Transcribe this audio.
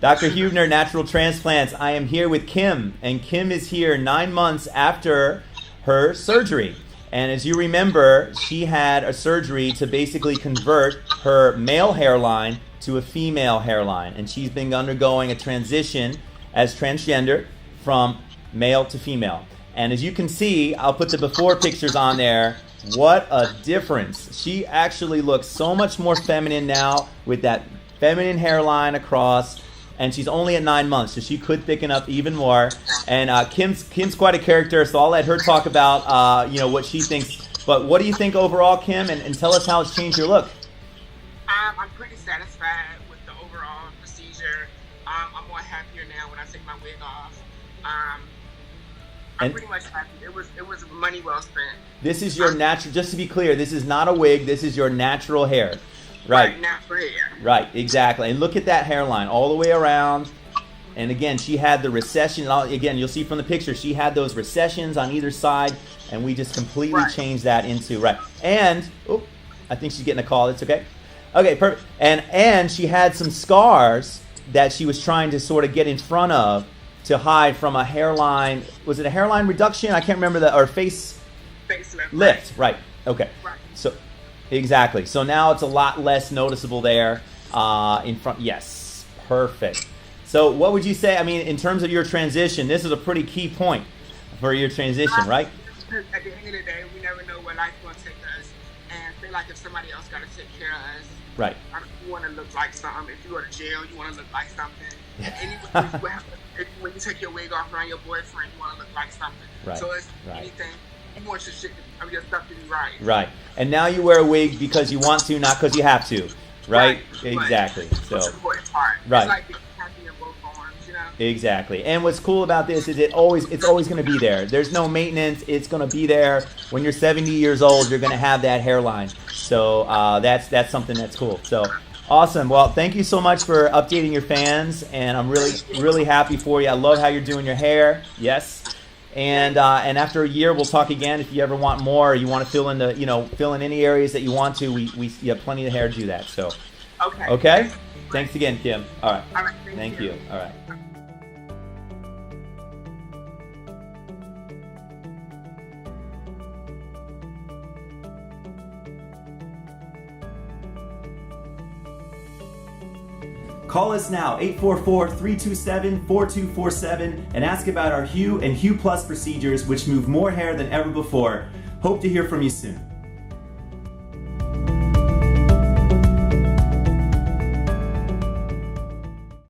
Dr. Huebner, Natural Transplants. I am here with Kim, and Kim is here 9 months after her surgery. And as you remember, she had a surgery to basically convert her male hairline to a female hairline. And she's been undergoing a transition as transgender from male to female. And as you can see, I'll put the before pictures on there. What a difference. She actually looks so much more feminine now with that feminine hairline across. And she's only at 9 months, so she could thicken up even more. And Kim's quite a character, so I'll let her talk about what she thinks. But what do you think overall, Kim? And tell us how it's changed your look. I'm pretty satisfied with the overall procedure. I'm more happier now when I take my wig off. I'm pretty much happy. It was money well spent. This is your natural. Just to be clear, this is not a wig. This is your natural hair. Right, natural hair. Right, exactly. And look at that hairline all the way around. And again, she had the recession. Again, you'll see from the picture, she had those recessions on either side, and we just completely changed that into And I think she's getting a call. It's okay. Okay, perfect. And she had some scars that she was trying to sort of get in front of to hide from a hairline. Was it a hairline reduction? I can't remember or facelift. Lift. Right. Okay. Right. So. Exactly. So now it's a lot less noticeable there in front. Yes, perfect. So what would you say? I mean, in terms of your transition, this is a pretty key point for your transition, right? At the end of the day, we never know where life's going to take us, and I feel like if somebody else got to take care of us, right? You want to look like something. If you go to jail, you want to look like something. When you take your wig off around your boyfriend, you want to look like something. Right. So it's anything. You want your shit, your stuff to be right. Right. And now you wear a wig because you want to, not because you have to. Right? Exactly. So. That's the important part. Right. It's like being happy in both arms, you know? Exactly. And what's cool about this is it's always going to be there. There's no maintenance. It's going to be there. When you're 70 years old, you're going to have that hairline. So that's something that's cool. So awesome. Well, thank you so much for updating your fans, and I'm really happy for you. I love how you're doing your hair. Yes. And after a year, we'll talk again. If you ever want more, or you want to fill in any areas that you want to, we have plenty of hair to do that. So, okay. Thanks again, Kim. All right. All right. Thank you. All right. Call us now, 844-327-4247, and ask about our Hue and Hue Plus procedures, which move more hair than ever before. Hope to hear from you soon.